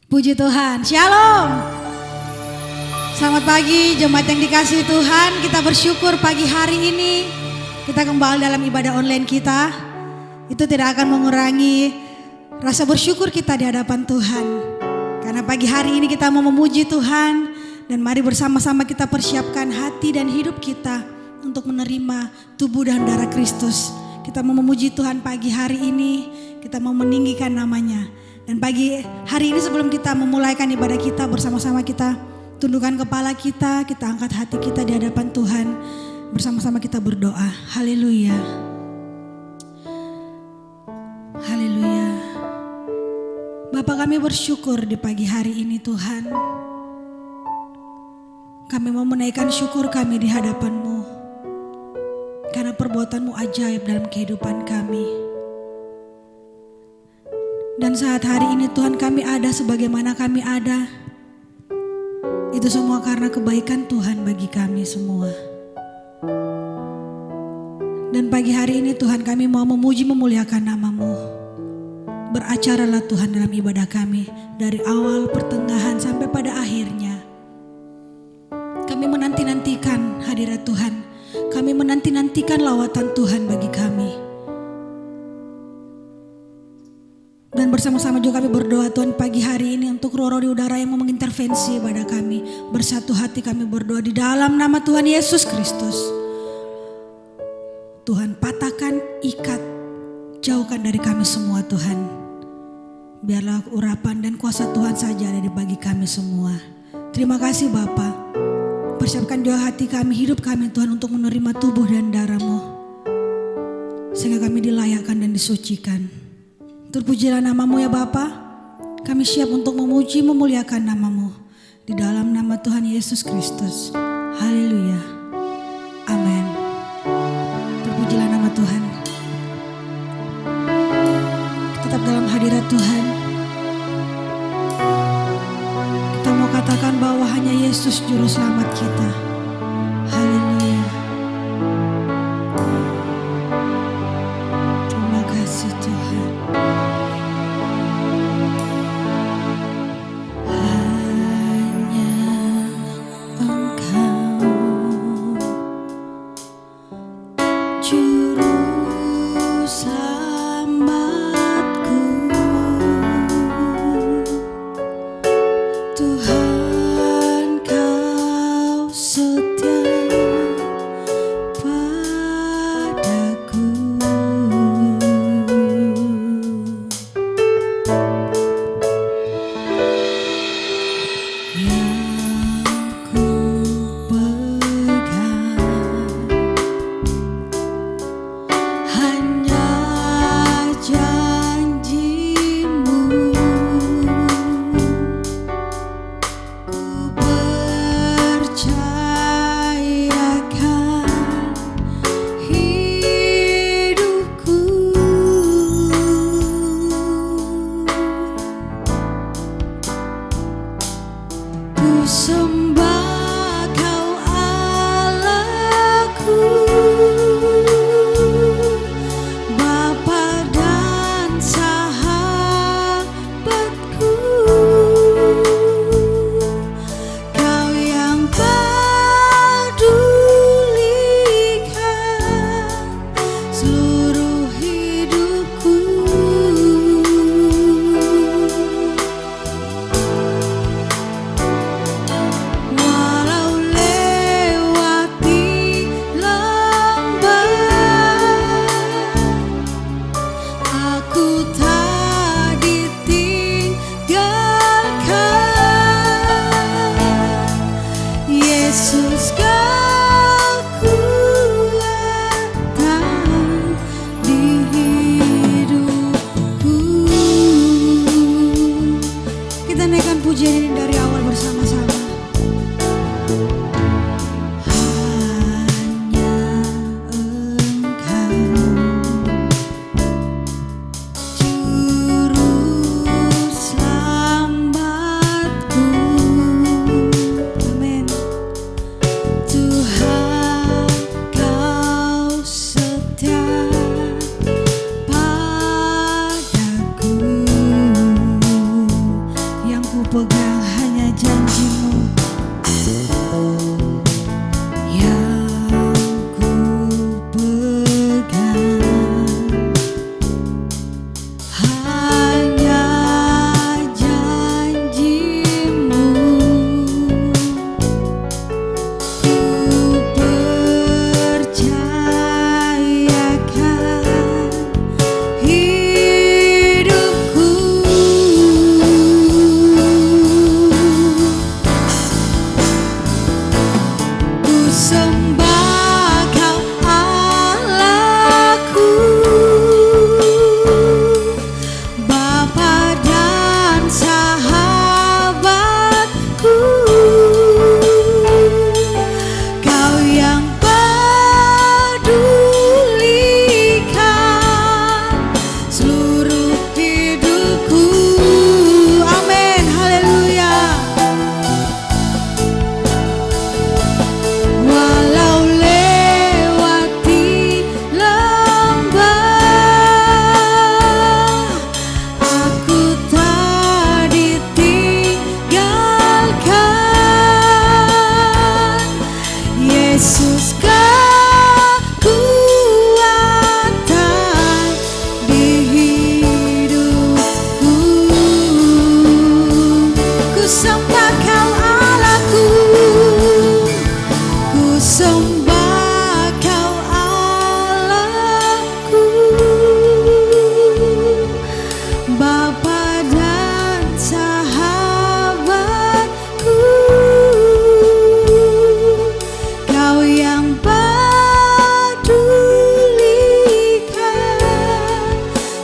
Puji Tuhan, Shalom. Selamat pagi jemaat yang dikasihi Tuhan. Kita bersyukur pagi hari ini kita kembali dalam ibadah online kita. Itu tidak akan mengurangi rasa bersyukur kita di hadapan Tuhan. Karena pagi hari ini kita mau memuji Tuhan. Dan mari bersama-sama kita persiapkan hati dan hidup kita untuk menerima tubuh dan darah Kristus. Kita mau memuji Tuhan pagi hari ini. Kita mau meninggikan namanya. Dan pagi hari ini sebelum kita memulaikan ibadah kita bersama-sama kita tundukkan kepala kita angkat hati kita di hadapan Tuhan. Bersama-sama kita berdoa. Haleluya. Haleluya. Bapa, kami bersyukur di pagi hari ini Tuhan. Kami mau menaikkan syukur kami di hadapan-Mu. Karena perbuatan-Mu ajaib dalam kehidupan kami. Dan saat hari ini Tuhan kami ada sebagaimana kami ada. Itu semua karena kebaikan Tuhan bagi kami semua. Dan pagi hari ini Tuhan kami mau memuji memuliakan nama-Mu. Beracaralah Tuhan dalam ibadah kami. Dari awal, pertengahan sampai pada akhirnya. Kami menanti-nantikan hadirat Tuhan. Kami menanti-nantikan lawatan Tuhan bagi kami. Dan bersama-sama juga kami berdoa Tuhan pagi hari ini untuk roh-roh di udara yang mau mengintervensi pada kami. Bersatu hati kami berdoa di dalam nama Tuhan Yesus Kristus. Tuhan patahkan, ikat, jauhkan dari kami semua Tuhan. Biarlah urapan dan kuasa Tuhan saja ada di bagi kami semua. Terima kasih Bapa. Persiapkan juga hati kami, hidup kami Tuhan untuk menerima tubuh dan darah-Mu. Sehingga kami dilayakkan dan disucikan. Terpujilah nama-Mu ya Bapa. Kami siap untuk memuji memuliakan nama-Mu. Di dalam nama Tuhan Yesus Kristus. Haleluya. Amin. Terpujilah nama Tuhan. Tetap dalam hadirat Tuhan. Kita mau katakan bahwa hanya Yesus juru selamat kita. Haleluya. Terima kasih Tuhan. So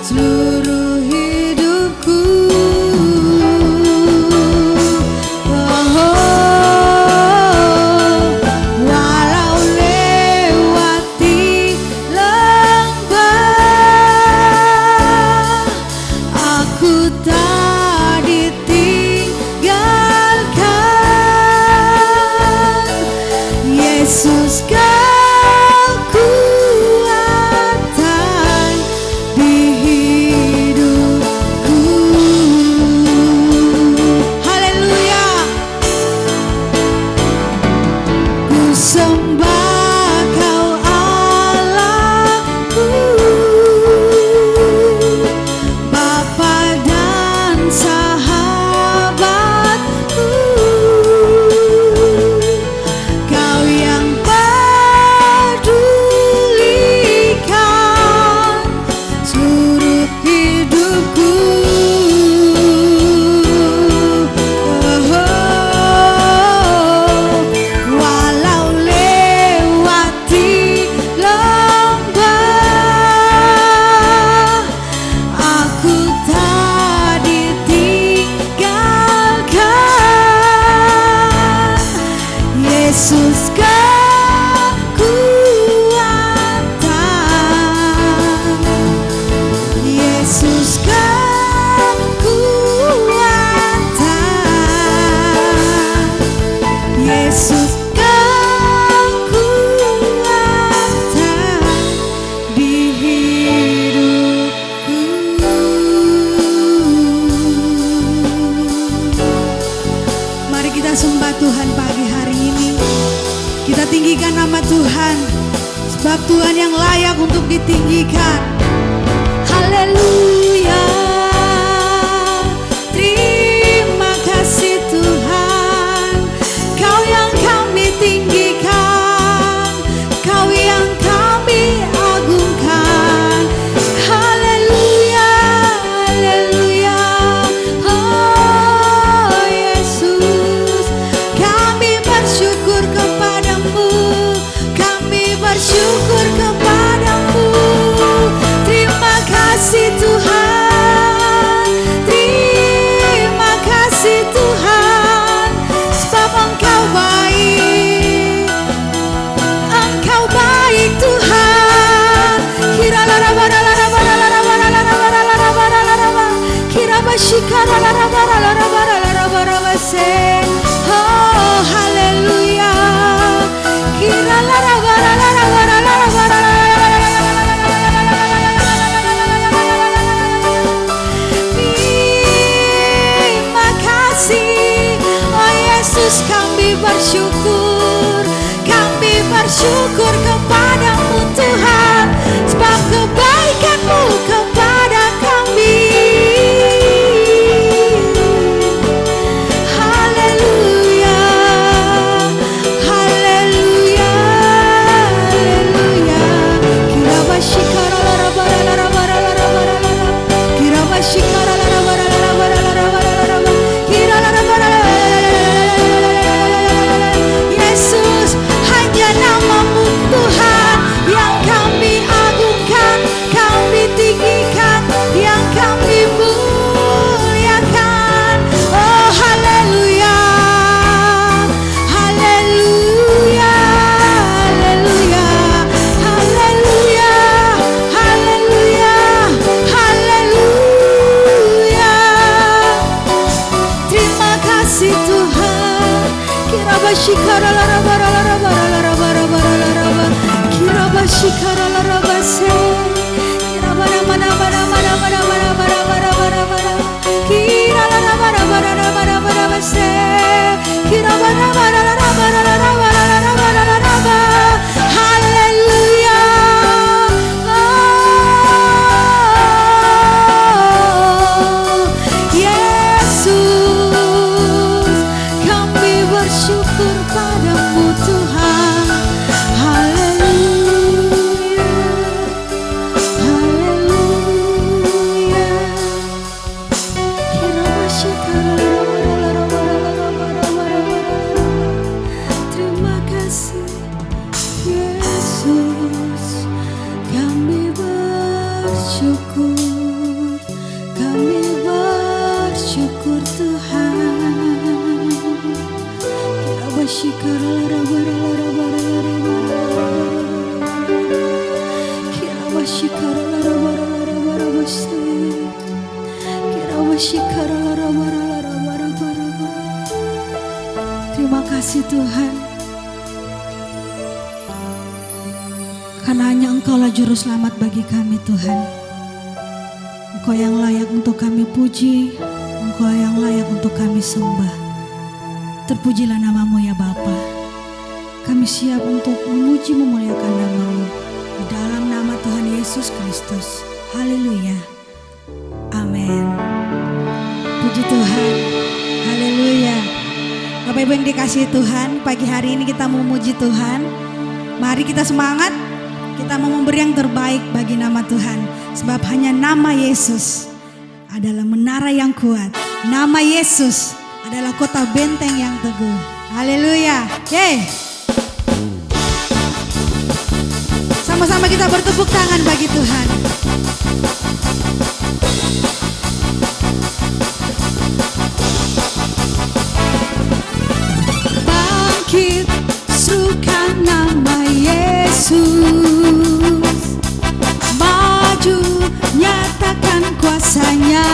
seluruh hidupku. Oh, walau lewati lembah, aku tak ditinggalkan. Yesus kekuatan di hidupku. Haleluya. Ku sembah Kau Allahku, Bapa dan sahabatku. Kau yang pedulikan seluruh hidupku. Walau lewati lembah, aku tak ditinggalkan. Yesus kekuatan, Yesus kekuatan, Yesus kekuatan di hidupku. Mari kita sembah Tuhan pagi hari ini. Kita tinggikan nama Tuhan, sebab Tuhan yang layak untuk ditinggikan. Haleluya. Terima kasih Tuhan, Kau yang kami tinggikan, Kau yang kami agungkan. Haleluya, haleluya. Oh Yesus, kami bersyukur kepadamu, kami bersyukur kepadamu. Terima kasih Tuhan, terima kasih Tuhan, sebab Engkau baik, Engkau baik Tuhan. Oh haleluya. Terima kasih oh Yesus, kami bersyukur, kami bersyukur kepadamu Tuhan, sebab kebaikan-Mu kepada kami. Haleluya, haleluya, haleluya. Yesus, hanya nama-Mu Tuhan yang kami agungkan, kami tinggikan, yang kami muliakan. Oh haleluya, haleluya, haleluya, haleluya, haleluya, haleluya. Terima kasih Tuhan. Kirabashikara larabara larabara larabara larabara, kirabashikara larabase, kirabara mana mana mana mana mana mana mana mana mana, kirala larabara larabara larabase, kirabara mana larabara larabara larabara larabara. Haleluya. Oh Yesus, kami bersyukur padamu Tuhan. Haleluya, haleluya. Terima kasih Yesus, kami bersyukur. Terima kasih Tuhan, karena hanya Engkaulah juru selamat bagi kami Tuhan. Engkau yang layak untuk kami puji, Engkau yang layak untuk kami sembah. Terpujilah namamu ya Bapa. Kami siap untuk memuji memuliakan namamu di dalam nama Tuhan Yesus Kristus. Haleluya. Amin. Puji Tuhan. Haleluya. Bapak Ibu yang dikasihi Tuhan, pagi hari ini kita mau memuji Tuhan. Mari kita semangat. Kita mau memberi yang terbaik bagi nama Tuhan. Sebab hanya nama Yesus adalah menara yang kuat. Nama Yesus adalah kota benteng yang teguh. Haleluya. Yeay. Sama-sama kita bertepuk tangan bagi Tuhan. Bangkit, serukan nama Yesus. Maju, nyatakan kuasanya.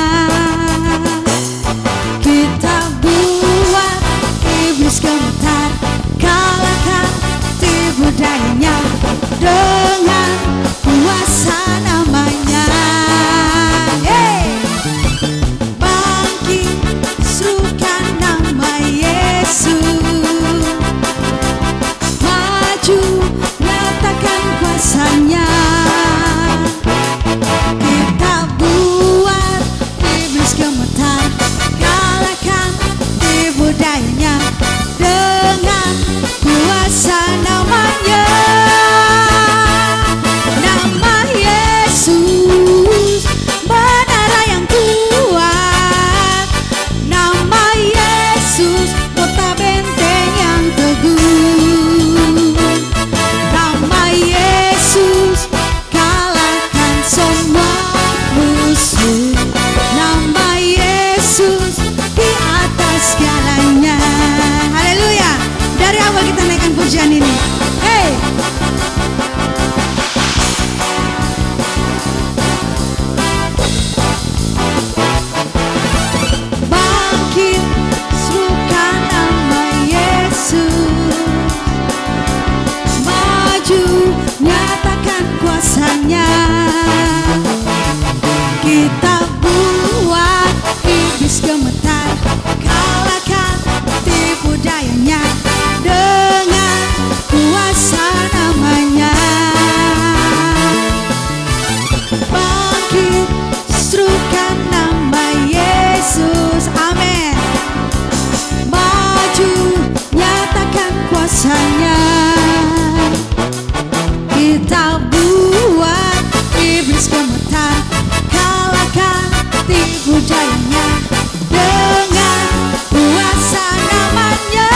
Kita buat iblis gemetar, kalahkan tipu dayanya dengan kuasa namanya. Hey! Bangkit, serukan nama Yesus. Maju, nyatakan kuasanya. Kita buat iblis gemetar, kalahkan tipu dayanya dengan kuasa namanya. Nama Yesus, menara yang kuat. Nama Yesus, kota benteng yang teguh. Nama Yesus, kalahkan semua musuh. Nama Yesus, di atas segalanya. Haleluya. Dari awal kita naikkan pujian ini. Hey! Bangkit, serukan nama Yesus. Maju, nyatakan kuasanya. Kita buat iblis gemetar, kalahkan tipu dayanya dengan kuasa namanya. Bangkit, serukan nama Yesus. Amin. Maju, nyatakan kuasanya. Kita buat iblis gemetar, kalahkan tipu dayanya dengan kuasa namanya.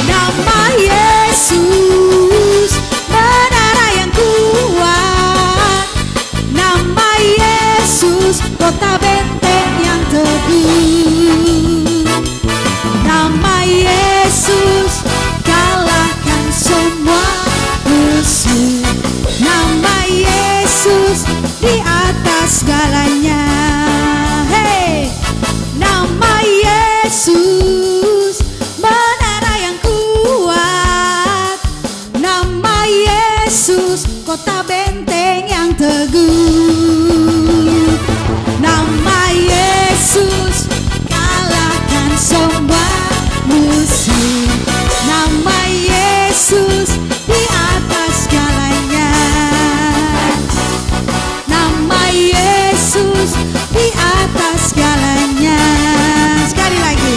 Nama Yesus, menara yang kuat. Nama Yesus, kota benteng yang teguh. Nama Yesus, kalahkan semua musuh. Nama Yesus, di atas segalanya. Hey! Nama Yesus, menara yang kuat. Nama Yesus, kota benteng yang teguh. Nama Yesus, kalahkan semua musuh. Nama Yesus, di atas segalanya. Nama Yesus, di atas segalanya. Sekali lagi.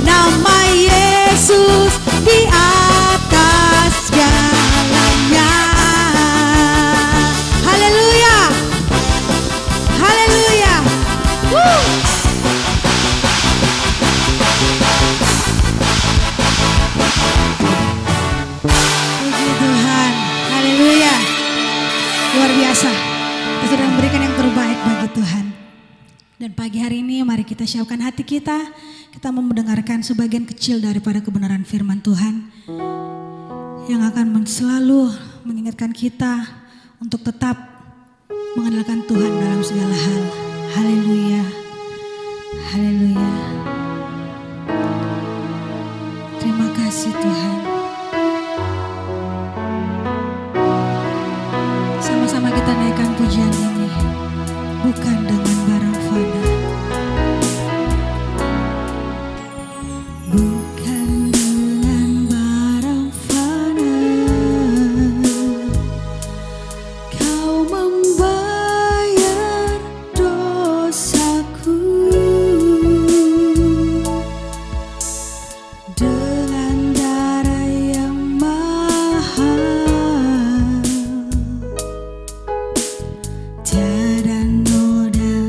Nama Yesus, di atas segalanya. Haleluya. Haleluya. Puji Tuhan. Haleluya. Luar biasa. Kita sudah memberikan yang terbaik bagi Tuhan. Dan pagi hari ini mari kita siapkan hati kita. Kita mau mendengarkan sebagian kecil daripada kebenaran firman Tuhan yang akan selalu mengingatkan kita untuk tetap mengandalkan Tuhan dalam segala hal. Haleluya, haleluya. Terima kasih Tuhan. Sama-sama kita naikkan pujian ini, bukan dengan barang fana. Bukan dengan barang fana, Kau membayar dosaku. Dengan darah yang mahal, tiada noda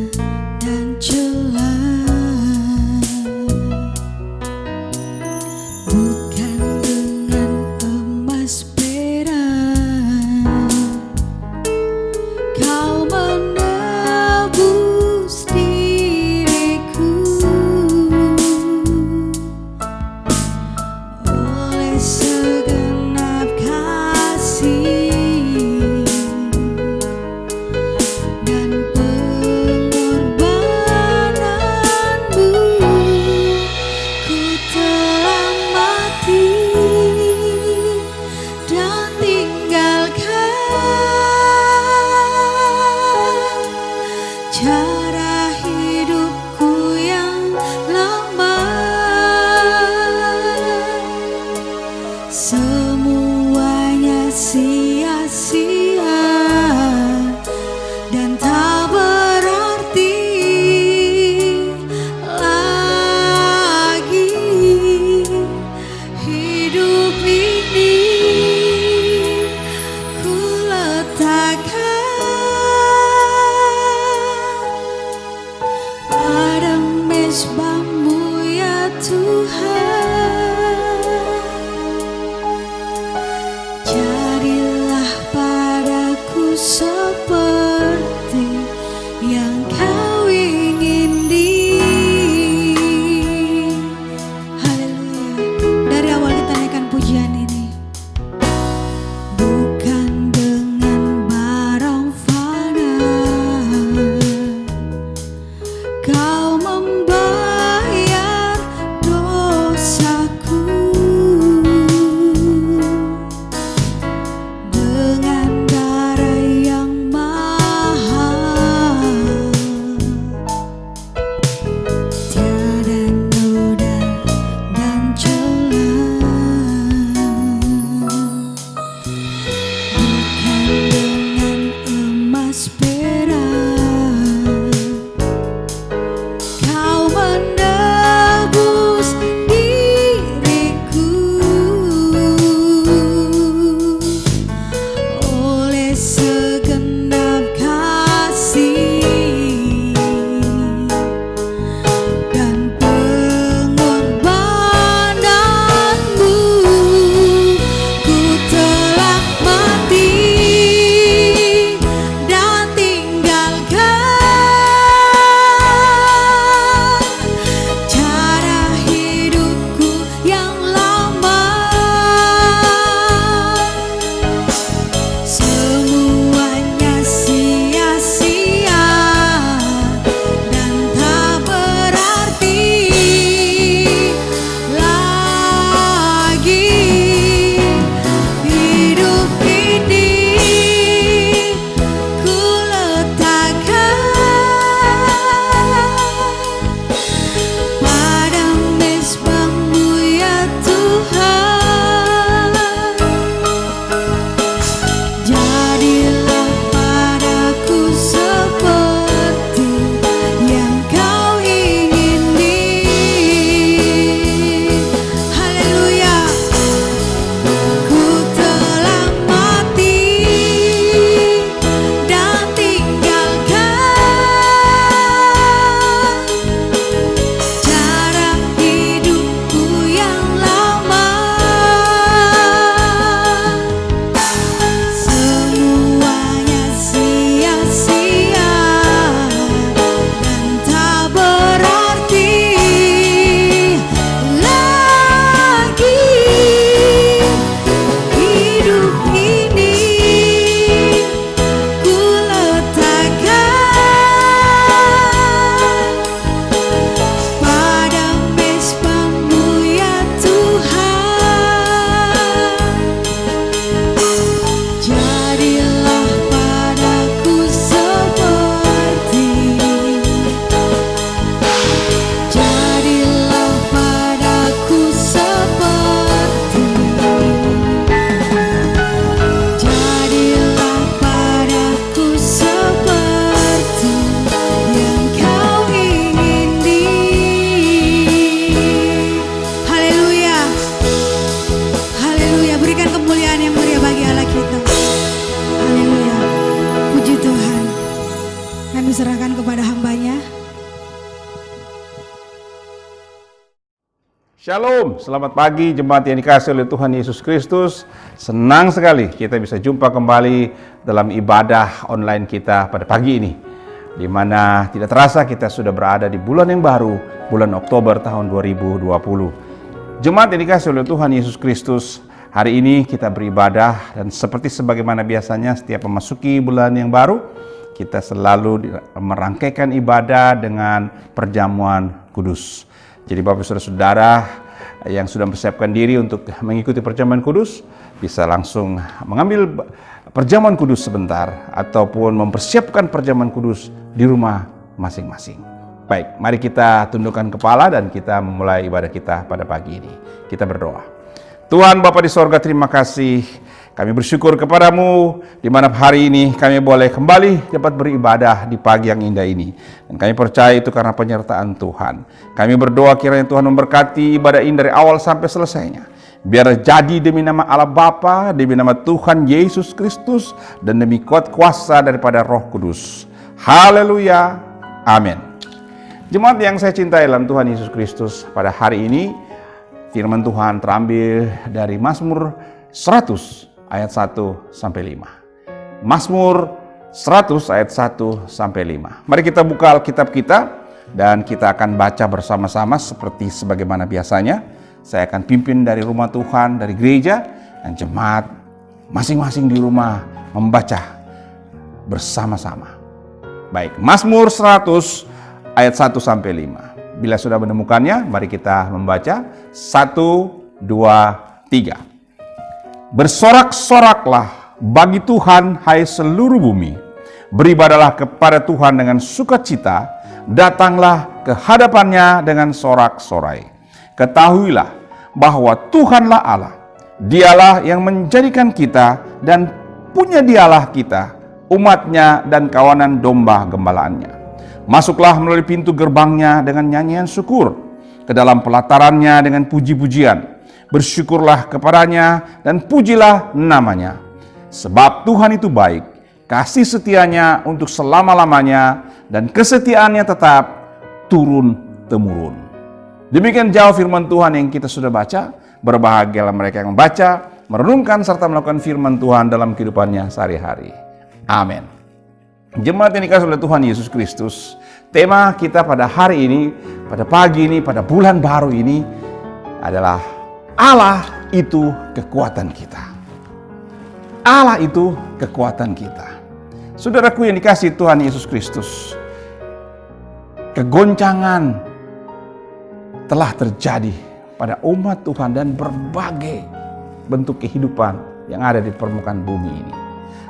kami serahkan kepada hambanya. Shalom, selamat pagi jemaat yang dikasihi oleh Tuhan Yesus Kristus. Senang sekali kita bisa jumpa kembali dalam ibadah online kita pada pagi ini, di mana tidak terasa kita sudah berada di bulan yang baru, bulan Oktober tahun 2020. Jemaat yang dikasihi oleh Tuhan Yesus Kristus, hari ini kita beribadah dan seperti sebagaimana biasanya setiap memasuki bulan yang baru, kita selalu merangkaikan ibadah dengan perjamuan kudus. Jadi Bapak Saudara-saudara yang sudah mempersiapkan diri untuk mengikuti perjamuan kudus, bisa langsung mengambil perjamuan kudus sebentar ataupun mempersiapkan perjamuan kudus di rumah masing-masing. Baik, mari kita tundukkan kepala dan kita memulai ibadah kita pada pagi ini. Kita berdoa. Tuhan Bapa di sorga, terima kasih. Kami bersyukur kepadamu di mana hari ini kami boleh kembali dapat beribadah di pagi yang indah ini. Dan kami percaya itu karena penyertaan Tuhan. Kami berdoa kiranya Tuhan memberkati ibadah ini dari awal sampai selesainya. Biar jadi demi nama Allah Bapa, demi nama Tuhan Yesus Kristus, dan demi kuasa daripada Roh Kudus. Haleluya. Amin. Jemaat yang saya cintai dalam Tuhan Yesus Kristus, pada hari ini firman Tuhan terambil dari Mazmur 100 ayat 1 sampai 5. Mazmur 100 ayat 1 sampai 5. Mari kita buka Alkitab kita dan kita akan baca bersama-sama seperti sebagaimana biasanya. Saya akan pimpin dari rumah Tuhan, dari gereja, dan jemaat masing-masing di rumah membaca bersama-sama. Baik, Mazmur 100 ayat 1 sampai 5. Bila sudah menemukannya, mari kita membaca 1, 2, 3. Bersorak-soraklah bagi Tuhan, hai seluruh bumi. Beribadalah kepada Tuhan dengan sukacita. Datanglah ke hadapannya dengan sorak-sorai. Ketahuilah bahwa Tuhanlah Allah. Dialah yang menjadikan kita dan punya dialah kita, umatnya dan kawanan domba gembalaannya. Masuklah melalui pintu gerbangnya dengan nyanyian syukur, ke dalam pelatarannya dengan puji-pujian. Bersyukurlah kepadanya dan pujilah namanya. Sebab Tuhan itu baik, kasih setianya untuk selama-lamanya, dan kesetiaannya tetap turun-temurun. Demikian jauh firman Tuhan yang kita sudah baca. Berbahagialah mereka yang membaca, merenungkan serta melakukan firman Tuhan dalam kehidupannya sehari-hari. Amin. Jemaat yang dikasihi oleh Tuhan Yesus Kristus, tema kita pada hari ini, pada pagi ini, pada bulan baru ini adalah Allah itu kekuatan kita. Allah itu kekuatan kita. Saudaraku yang dikasihi Tuhan Yesus Kristus, kegoncangan telah terjadi pada umat Tuhan dan berbagai bentuk kehidupan yang ada di permukaan bumi ini.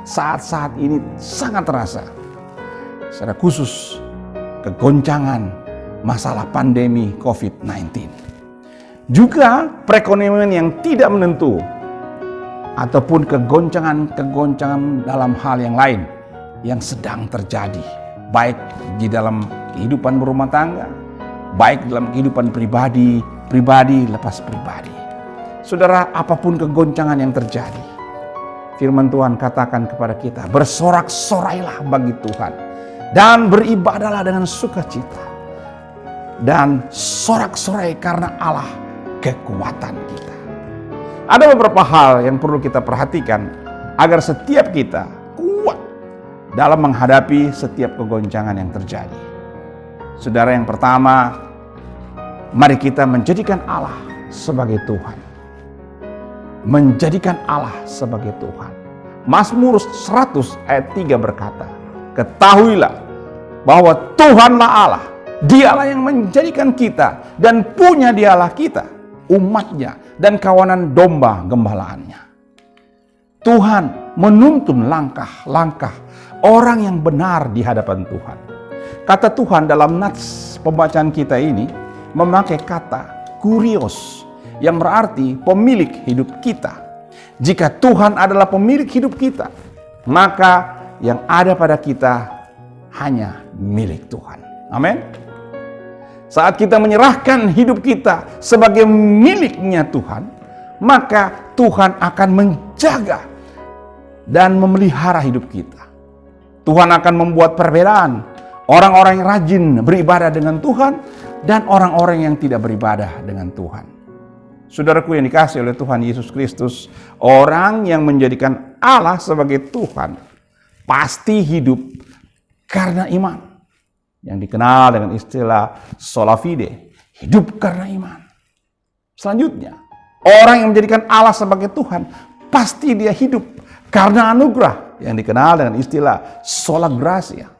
Saat-saat ini sangat terasa, secara khusus kegoncangan masalah pandemi COVID-19. Juga perekonomian yang tidak menentu, ataupun kegoncangan dalam hal yang lain yang sedang terjadi, baik di dalam kehidupan berumah tangga, baik dalam kehidupan pribadi lepas pribadi. Saudara, apapun kegoncangan yang terjadi, firman Tuhan katakan kepada kita, bersorak-sorailah bagi Tuhan dan beribadahlah dengan sukacita, dan sorak-sorai karena Allah kekuatan kita. Ada beberapa hal yang perlu kita perhatikan agar setiap kita kuat dalam menghadapi setiap kegoncangan yang terjadi. Saudara, yang pertama, mari kita menjadikan Allah sebagai Tuhan. Menjadikan Allah sebagai Tuhan. Mazmur 100 ayat 3 berkata, ketahuilah bahwa Tuhanlah Allah. Dialah yang menjadikan kita dan punya dialah kita, umatnya dan kawanan domba gembalaannya. Tuhan menuntun langkah-langkah orang yang benar di hadapan Tuhan. Kata Tuhan dalam nats pembacaan kita ini memakai kata kurios yang berarti pemilik hidup kita. Jika Tuhan adalah pemilik hidup kita, maka yang ada pada kita hanya milik Tuhan. Amin. Saat kita menyerahkan hidup kita sebagai miliknya Tuhan, maka Tuhan akan menjaga dan memelihara hidup kita. Tuhan akan membuat perbedaan orang-orang yang rajin beribadah dengan Tuhan dan orang-orang yang tidak beribadah dengan Tuhan. Saudaraku yang dikasihi oleh Tuhan Yesus Kristus, orang yang menjadikan Allah sebagai Tuhan pasti hidup karena iman. Yang dikenal dengan istilah sola fide, hidup karena iman. Selanjutnya, orang yang menjadikan Allah sebagai Tuhan pasti dia hidup karena anugerah, yang dikenal dengan istilah sola gratia.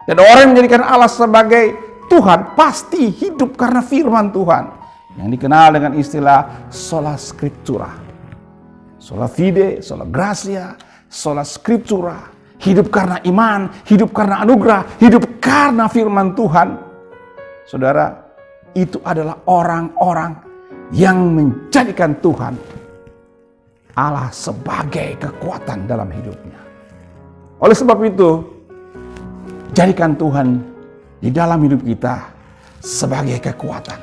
Dan orang yang menjadikan Allah sebagai Tuhan pasti hidup karena firman Tuhan, yang dikenal dengan istilah sola scriptura. Sola fide, sola gratia, sola scriptura. Hidup karena iman, hidup karena anugerah, hidup karena firman Tuhan. Saudara, itu adalah orang-orang yang menjadikan Tuhan Allah sebagai kekuatan dalam hidupnya. Oleh sebab itu, jadikan Tuhan di dalam hidup kita sebagai kekuatan.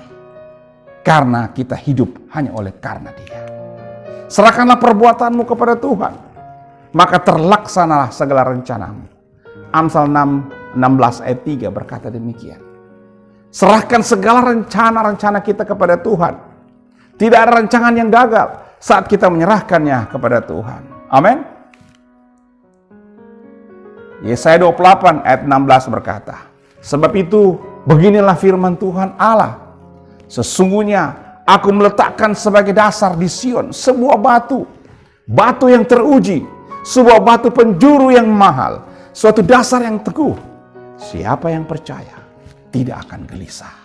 Karena kita hidup hanya oleh karena Dia. Serahkanlah perbuatanmu kepada Tuhan, maka terlaksanalah segala rencanamu. Amsal 16 ayat 3 berkata demikian. Serahkan segala rencana-rencana kita kepada Tuhan. Tidak ada rancangan yang gagal saat kita menyerahkannya kepada Tuhan. Amin. Yesaya 28 ayat 16 berkata, sebab itu beginilah firman Tuhan Allah. Sesungguhnya aku meletakkan sebagai dasar di Sion sebuah batu. Batu yang teruji. Sebuah batu penjuru yang mahal. Suatu dasar yang teguh. Siapa yang percaya tidak akan gelisah.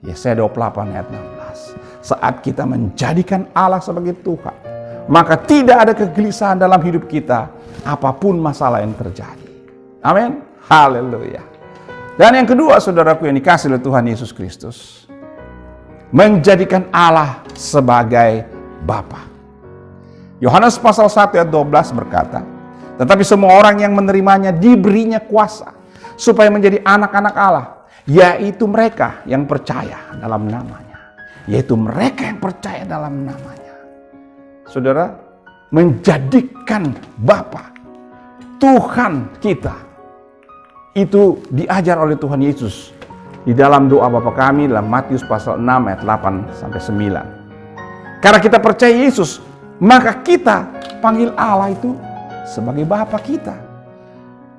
Yesaya 28 ayat 16. Saat kita menjadikan Allah sebagai Tuhan, maka tidak ada kegelisahan dalam hidup kita apapun masalah yang terjadi. Amin. Haleluya. Dan yang kedua, saudaraku yang dikasihi oleh Tuhan Yesus Kristus, menjadikan Allah sebagai Bapa. Yohanes pasal 1 ayat 12 berkata, tetapi semua orang yang menerimanya diberinya kuasa supaya menjadi anak-anak Allah, yaitu mereka yang percaya dalam namanya. Yaitu mereka yang percaya dalam namanya. Saudara, menjadikan Bapa, Tuhan kita, itu diajar oleh Tuhan Yesus di dalam doa Bapa kami dalam Matius pasal 6 ayat 8 sampai 9. Karena kita percaya Yesus, maka kita panggil Allah itu sebagai Bapa kita.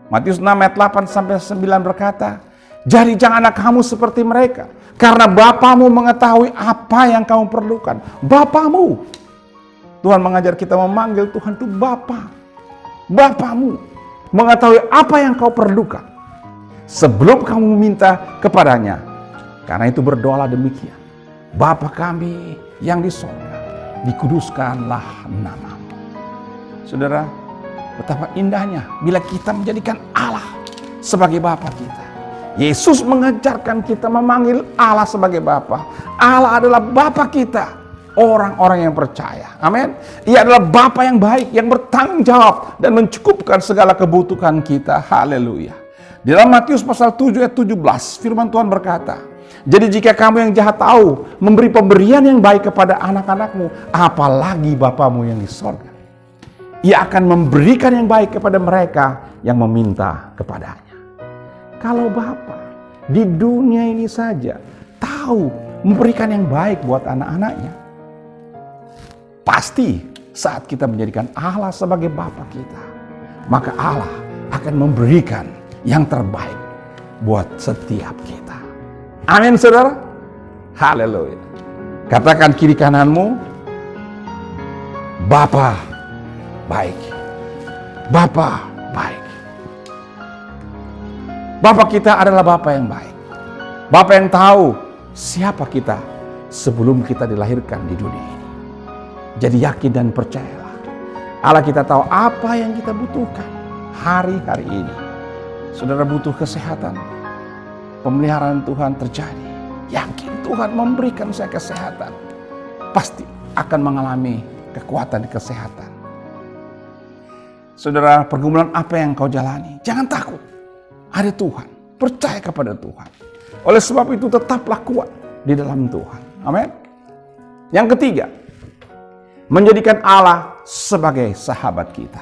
Matius 6 ayat 8 sampai 9 berkata, jadi janganlah kamu seperti mereka, karena Bapamu mengetahui apa yang kamu perlukan. Bapamu. Tuhan mengajar kita memanggil Tuhan itu Bapa. Bapamu mengetahui apa yang kau perlukan sebelum kamu meminta kepadanya. Karena itu berdoalah demikian. Bapa kami yang di sorga, dikuduskanlah namamu. Saudara, betapa indahnya bila kita menjadikan Allah sebagai Bapa kita. Yesus mengajarkan kita memanggil Allah sebagai Bapa. Allah adalah Bapa kita, orang-orang yang percaya. Amin. Ia adalah Bapa yang baik, yang bertanggung jawab dan mencukupkan segala kebutuhan kita. Haleluya. Di dalam Matius pasal 7 ayat 17, firman Tuhan berkata, jadi jika kamu yang jahat tahu memberi pemberian yang baik kepada anak-anakmu, apalagi Bapamu yang di sorga. Ia akan memberikan yang baik kepada mereka yang meminta kepadanya. Kalau Bapa di dunia ini saja tahu memberikan yang baik buat anak-anaknya, pasti saat kita menjadikan Allah sebagai Bapa kita, maka Allah akan memberikan yang terbaik buat setiap kita. Amin, saudara. Haleluya. Katakan kiri kananmu, Bapa baik. Bapa baik. Bapa kita adalah Bapa yang baik. Bapa yang tahu siapa kita sebelum kita dilahirkan di dunia ini. Jadi yakin dan percayalah, Allah kita tahu apa yang kita butuhkan hari-hari ini. Saudara butuh kesehatan, pemeliharaan Tuhan terjadi. Yakin Tuhan memberikan saya kesehatan, pasti akan mengalami kekuatan kesehatan. Saudara, pergumulan apa yang kau jalani, jangan takut. Ada Tuhan, percaya kepada Tuhan. Oleh sebab itu tetaplah kuat di dalam Tuhan. Amin. Yang ketiga, menjadikan Allah sebagai sahabat kita.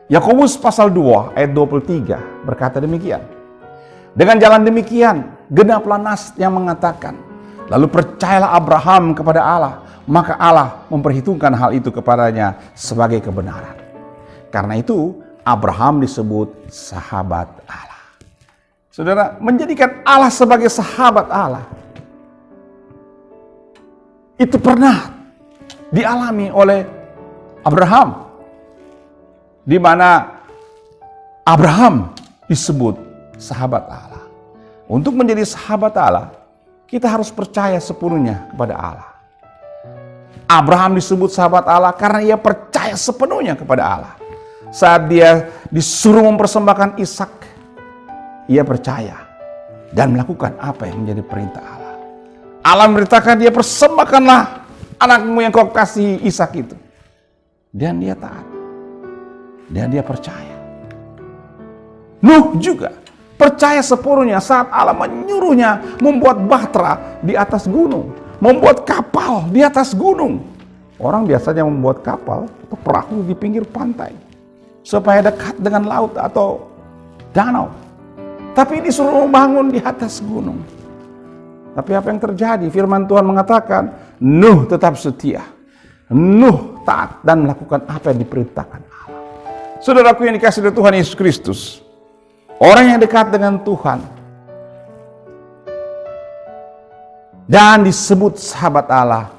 Yakobus pasal 2 ayat 23 berkata demikian. Dengan jalan demikian, genaplah nas yang mengatakan, lalu percayalah Abraham kepada Allah, maka Allah memperhitungkan hal itu kepadanya sebagai kebenaran. Karena itu, Abraham disebut sahabat Allah. Saudara, menjadikan Allah sebagai sahabat Allah, itu pernah dialami oleh Abraham, di mana Abraham disebut sahabat Allah. Untuk menjadi sahabat Allah, kita harus percaya sepenuhnya kepada Allah. Abraham disebut sahabat Allah karena ia percaya sepenuhnya kepada Allah. Saat dia disuruh mempersembahkan Ishak, ia percaya dan melakukan apa yang menjadi perintah Allah. Allah memberitakan dia, persembahkanlah anakmu yang kau kasihi, Ishak itu. Dan dia taat. Dan dia percaya. Nuh juga percaya sepenuhnya saat Allah menyuruhnya membuat bahtera di atas gunung, membuat kapal di atas gunung. Orang biasanya membuat kapal atau perahu di pinggir pantai supaya dekat dengan laut atau danau. Tapi disuruh membangun di atas gunung. Tapi apa yang terjadi? Firman Tuhan mengatakan, Nuh tetap setia. Nuh taat dan melakukan apa yang diperintahkan Allah. Saudaraku yang dikasihi oleh Tuhan Yesus Kristus, orang yang dekat dengan Tuhan dan disebut sahabat Allah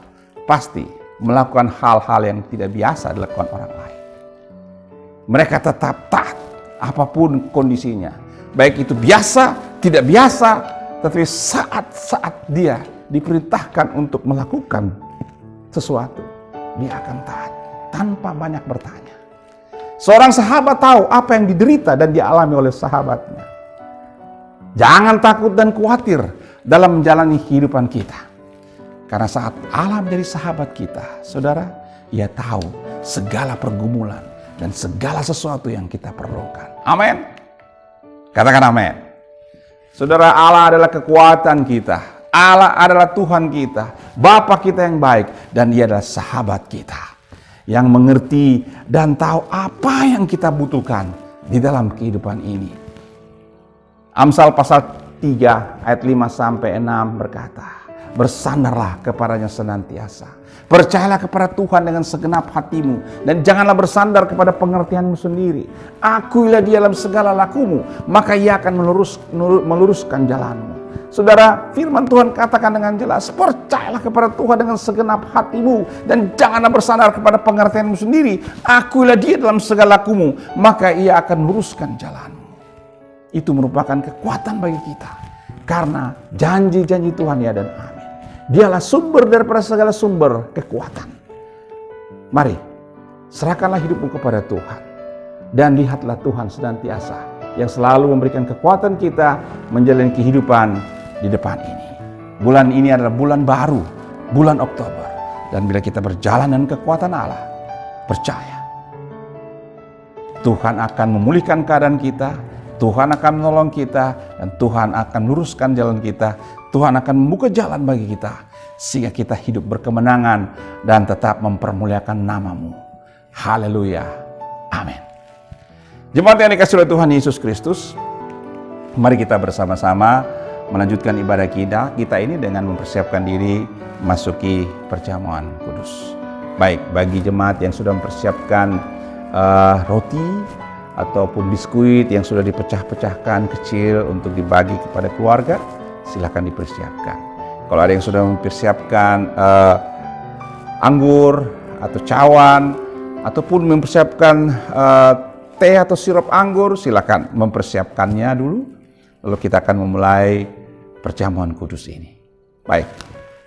pasti melakukan hal-hal yang tidak biasa dilakukan orang lain. Mereka tetap taat apapun kondisinya, baik itu biasa, tidak biasa, tetapi saat-saat dia diperintahkan untuk melakukan sesuatu, dia akan taat tanpa banyak bertanya. Seorang sahabat tahu apa yang diderita dan dialami oleh sahabatnya. Jangan takut dan khawatir dalam menjalani kehidupan kita. Karena saat Allah menjadi sahabat kita, saudara, ia tahu segala pergumulan dan segala sesuatu yang kita perlukan. Amin. Katakan amin. Saudara, Allah adalah kekuatan kita. Allah adalah Tuhan kita, Bapa kita yang baik, dan Dia adalah sahabat kita yang mengerti dan tahu apa yang kita butuhkan di dalam kehidupan ini. Amsal pasal 3 ayat 5-6 berkata, bersandarlah kepadanya senantiasa. Percayalah kepada Tuhan dengan segenap hatimu dan janganlah bersandar kepada pengertianmu sendiri. Akuilah Dia dalam segala lakumu, maka Ia akan meluruskan jalanmu. Saudara, firman Tuhan katakan dengan jelas, percayalah kepada Tuhan dengan segenap hatimu dan janganlah bersandar kepada pengertianmu sendiri. Akuilah Dia dalam segala lakumu, maka Ia akan meluruskan jalanmu. Itu merupakan kekuatan bagi kita, karena janji-janji Tuhan ya dan amin. Dialah sumber daripada segala sumber kekuatan. Mari, serahkanlah hidupmu kepada Tuhan dan lihatlah Tuhan senantiasa yang selalu memberikan kekuatan kita menjalani kehidupan di depan ini. Bulan ini adalah bulan baru, bulan Oktober. Dan bila kita berjalan dengan kekuatan Allah, percaya Tuhan akan memulihkan keadaan kita, Tuhan akan menolong kita, dan Tuhan akan luruskan jalan kita. Tuhan akan membuka jalan bagi kita, sehingga kita hidup berkemenangan dan tetap mempermuliakan nama-Mu. Haleluya. Amin. Jemaat yang dikasihi oleh Tuhan Yesus Kristus, mari kita bersama-sama melanjutkan ibadah kita ini dengan mempersiapkan diri masuki perjamuan kudus. Baik, bagi jemaat yang sudah mempersiapkan roti ataupun biskuit yang sudah dipecah-pecahkan kecil untuk dibagi kepada keluarga, silakan dipersiapkan. Kalau ada yang sudah mempersiapkan anggur atau cawan ataupun mempersiapkan teh atau sirup anggur, silakan mempersiapkannya dulu. Lalu kita akan memulai perjamuan kudus ini. Baik,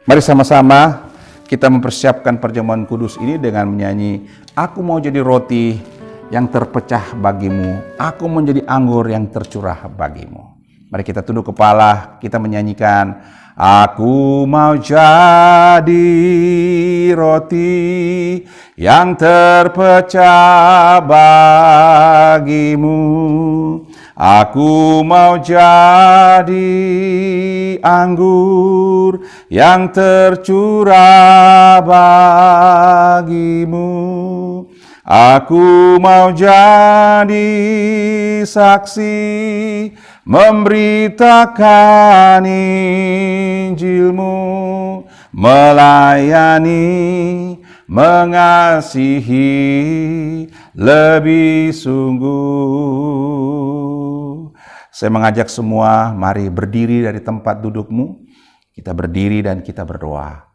mari sama-sama kita mempersiapkan perjamuan kudus ini dengan menyanyi, aku mau jadi roti yang terpecah bagimu, aku menjadi anggur yang tercurah bagimu. Mari kita tunduk kepala, kita menyanyikan, aku mau jadi roti yang terpecah bagimu. Aku mau jadi anggur yang tercurah bagimu. Aku mau jadi saksi memberitakan Injil-Mu, melayani, mengasihi lebih sungguh. Saya mengajak semua, mari berdiri dari tempat dudukmu. Kita berdiri dan kita berdoa.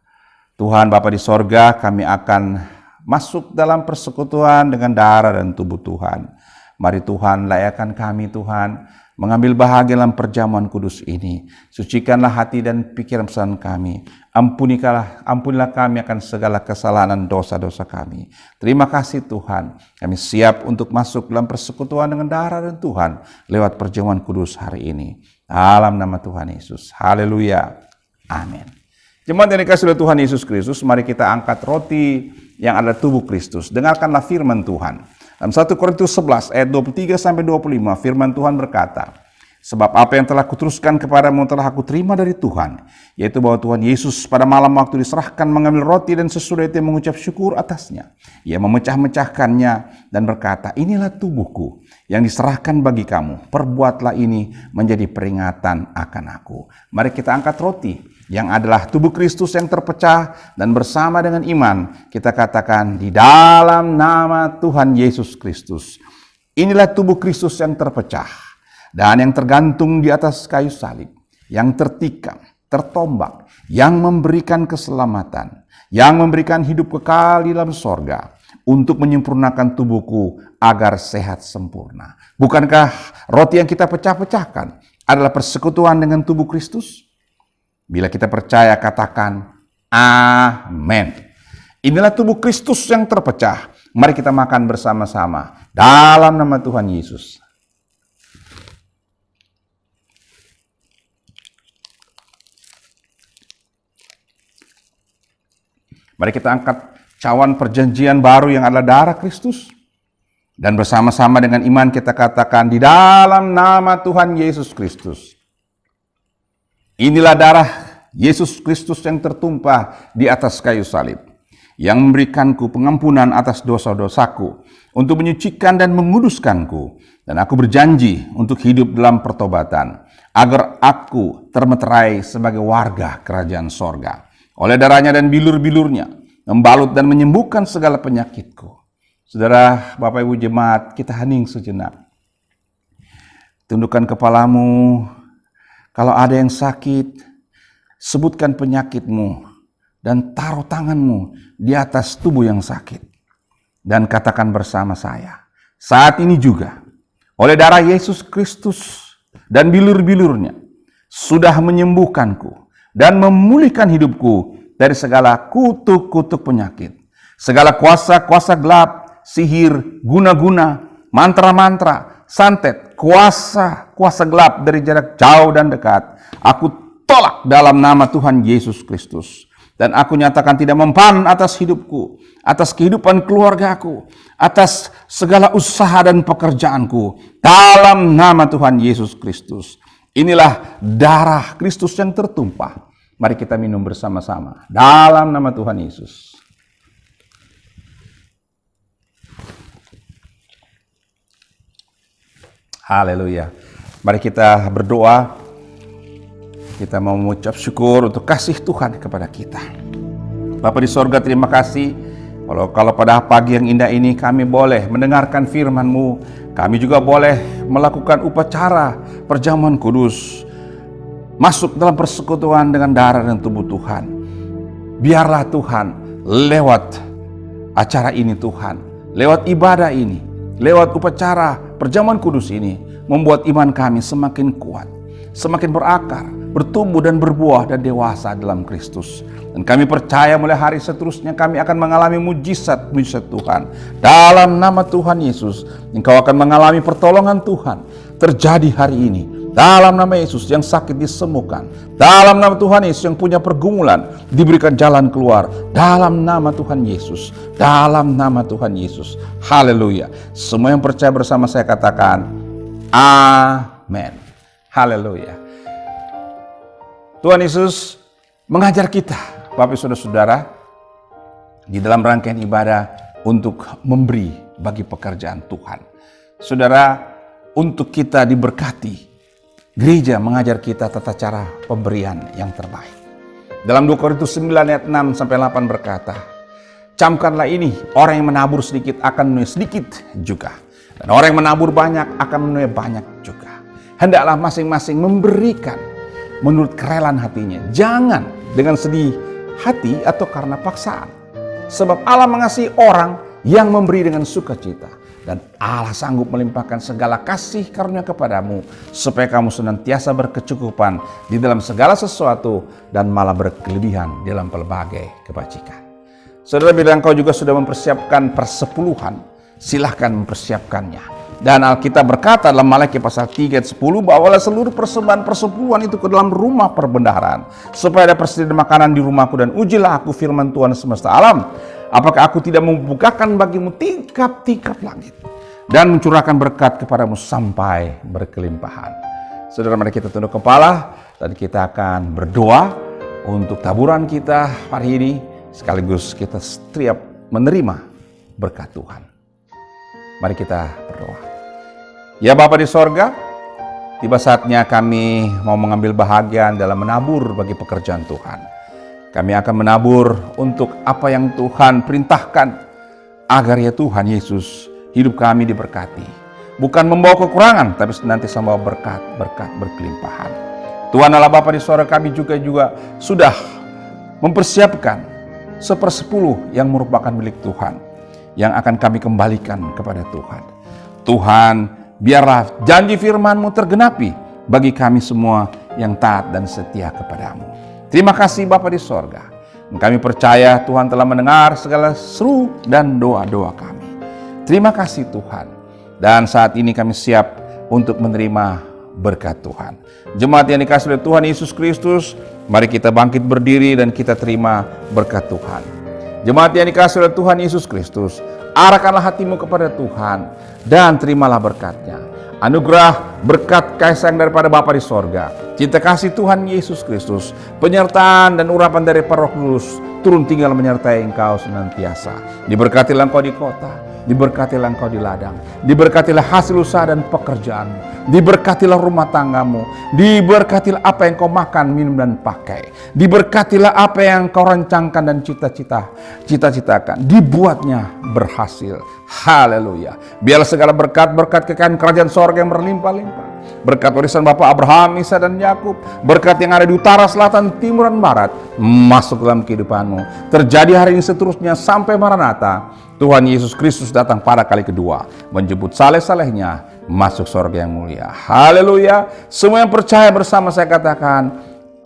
Tuhan Bapa di sorga, kami akan masuk dalam persekutuan dengan darah dan tubuh Tuhan. Mari Tuhan, layakkan kami Tuhan, mengambil bahagia dalam perjamuan kudus ini. Sucikanlah hati dan pikiran pesan kami. Ampunilah kami akan segala kesalahan dan dosa-dosa kami. Terima kasih Tuhan, kami siap untuk masuk dalam persekutuan dengan darah dan Tuhan lewat perjamuan kudus hari ini. Dalam nama Tuhan Yesus. Haleluya. Amin. Jemaat yang dikasihi oleh Tuhan Yesus Kristus, mari kita angkat roti yang adalah tubuh Kristus. Dengarkanlah firman Tuhan. Dalam 1 Korintus 11 ayat 23-25 firman Tuhan berkata, sebab apa yang telah kuteruskan kepadamu telah aku terima dari Tuhan, yaitu bahwa Tuhan Yesus pada malam waktu diserahkan mengambil roti dan sesudah itu mengucap syukur atasnya. Ia memecah-mecahkannya dan berkata, inilah tubuhku yang diserahkan bagi kamu. Perbuatlah ini menjadi peringatan akan aku. Mari kita angkat roti yang adalah tubuh Kristus yang terpecah, dan bersama dengan iman kita katakan di dalam nama Tuhan Yesus Kristus. Inilah tubuh Kristus yang terpecah dan yang tergantung di atas kayu salib, yang tertikam, tertombak, yang memberikan keselamatan, yang memberikan hidup kekal di dalam sorga, untuk menyempurnakan tubuhku agar sehat sempurna. Bukankah roti yang kita pecah-pecahkan adalah persekutuan dengan tubuh Kristus? Bila kita percaya, katakan amin. Inilah tubuh Kristus yang terpecah. Mari kita makan bersama-sama dalam nama Tuhan Yesus. Mari kita angkat cawan perjanjian baru yang adalah darah Kristus. Dan bersama-sama dengan iman kita katakan di dalam nama Tuhan Yesus Kristus. Inilah darah Yesus Kristus yang tertumpah di atas kayu salib, yang memberikanku pengampunan atas dosa-dosaku, untuk menyucikan dan menguduskanku. Dan aku berjanji untuk hidup dalam pertobatan, agar aku termeterai sebagai warga kerajaan sorga. Oleh darahnya dan bilur-bilurnya, membalut dan menyembuhkan segala penyakitku. Saudara, Bapak Ibu jemaat, kita hening sejenak. Tundukkan kepalamu. Kalau ada yang sakit, sebutkan penyakitmu dan taruh tanganmu di atas tubuh yang sakit. Dan katakan bersama saya, saat ini juga, oleh darah Yesus Kristus dan bilur-bilurnya, sudah menyembuhkanku dan memulihkan hidupku dari segala kutuk-kutuk penyakit. Segala kuasa-kuasa gelap, sihir, guna-guna, mantra-mantra, santet, kuasa gelap dari jarak jauh dan dekat, aku tolak dalam nama Tuhan Yesus Kristus. Dan aku nyatakan tidak mempan atas hidupku, atas kehidupan keluargaku, atas segala usaha dan pekerjaanku, dalam nama Tuhan Yesus Kristus. Inilah darah Kristus yang tertumpah. Mari kita minum bersama-sama dalam nama Tuhan Yesus. Haleluya. Mari kita berdoa. Kita mau mengucap syukur untuk kasih Tuhan kepada kita. Bapa di sorga, terima kasih. Kalau pada pagi yang indah ini kami boleh mendengarkan firman-Mu. Kami juga boleh melakukan upacara perjamuan kudus. Masuk dalam persekutuan dengan darah dan tubuh Tuhan. Biarlah Tuhan lewat acara ini Tuhan. Lewat ibadah ini. Lewat upacara perjamuan kudus ini. Membuat iman kami semakin kuat. Semakin berakar, bertumbuh dan berbuah dan dewasa dalam Kristus. Dan kami percaya mulai hari seterusnya kami akan mengalami mujizat-mujizat Tuhan. Dalam nama Tuhan Yesus, Engkau akan mengalami pertolongan Tuhan terjadi hari ini. Dalam nama Yesus, yang sakit disembuhkan. Dalam nama Tuhan Yesus, yang punya pergumulan diberikan jalan keluar. Dalam nama Tuhan Yesus. Dalam nama Tuhan Yesus. Haleluya. Semua yang percaya bersama saya katakan amin. Haleluya. Tuhan Yesus mengajar kita, Bapak Saudara-saudara, di dalam rangkaian ibadah untuk memberi bagi pekerjaan Tuhan. Saudara, untuk kita diberkati, gereja mengajar kita tata cara pemberian yang terbaik. Dalam 2 Korintus 9 ayat 6 sampai 8 berkata, camkanlah ini, orang yang menabur sedikit akan menuai sedikit juga. Dan orang yang menabur banyak akan menuai banyak juga. Hendaklah masing-masing memberikan menurut kerelaan hatinya. Jangan dengan sedih hati atau karena paksaan. Sebab Allah mengasihi orang yang memberi dengan sukacita. Dan Allah sanggup melimpahkan segala kasih karunia kepadamu, supaya kamu senantiasa berkecukupan di dalam segala sesuatu dan malah berkelebihan dalam pelbagai kebajikan. Saudara, bila engkau juga sudah mempersiapkan persepuluhan, silahkan mempersiapkannya. Dan Alkitab berkata dalam Malaki pasal 3 ayat 10, bawalah seluruh persembahan persepuluhan itu ke dalam rumah perbendaharaan, supaya ada persediaan makanan di rumahku, dan ujilah aku firman Tuhan semesta alam. Apakah aku tidak membukakan bagimu tingkap-tingkap langit dan mencurahkan berkat kepadamu sampai berkelimpahan. Saudara, mari kita tunduk kepala dan kita akan berdoa untuk taburan kita hari ini, sekaligus kita setiap menerima berkat Tuhan. Mari kita berdoa. Ya Bapa di sorga, tiba saatnya kami mau mengambil bahagian dalam menabur bagi pekerjaan Tuhan. Kami akan menabur untuk apa yang Tuhan perintahkan, agar ya Tuhan Yesus, hidup kami diberkati. Bukan membawa kekurangan, tapi senantiasa membawa berkat berkelimpahan. Tuhan Allah Bapa di sorga, kami juga sudah mempersiapkan 1/10 yang merupakan milik Tuhan, yang akan kami kembalikan kepada Tuhan. Tuhan, biarlah janji firman-Mu tergenapi bagi kami semua yang taat dan setia kepadamu. Terima kasih Bapa di sorga. Kami percaya Tuhan telah mendengar segala seru dan doa-doa kami. Terima kasih Tuhan. Dan saat ini kami siap untuk menerima berkat Tuhan. Jemaat yang dikasihi oleh Tuhan Yesus Kristus, mari kita bangkit berdiri dan kita terima berkat Tuhan. Jemaat yang dikasihi oleh Tuhan Yesus Kristus, arahkanlah hatimu kepada Tuhan dan terimalah berkat-Nya. Anugerah berkat kasih sayang daripada Bapa di sorga, cinta kasih Tuhan Yesus Kristus, penyertaan dan urapan dari Roh Kudus turun tinggal menyertai engkau senantiasa. Diberkatilah engkau di kota, diberkatilah engkau di ladang, diberkatilah hasil usaha dan pekerjaanmu, diberkatilah rumah tanggamu, diberkatilah apa yang kau makan, minum dan pakai, diberkatilah apa yang kau rancangkan dan cita-citakan, dibuatnya berhasil. Haleluya. Biarlah segala berkat-berkat kekayaan kerajaan sorga yang berlimpah-limpah, berkat warisan Bapa Abraham, Isa dan Yakub, berkat yang ada di utara, selatan, timur dan barat, masuk dalam kehidupanmu. Terjadi hari ini seterusnya sampai Maranatha. Tuhan Yesus Kristus datang pada kali kedua, menjemput saleh-salehnya masuk sorga yang mulia. Haleluya. Semua yang percaya bersama saya katakan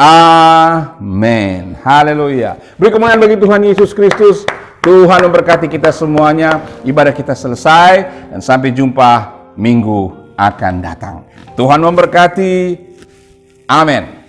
amin. Haleluya. Beri kemuliaan bagi Tuhan Yesus Kristus. Tuhan memberkati kita semuanya. Ibadah kita selesai dan sampai jumpa minggu akan datang. Tuhan memberkati. Amin.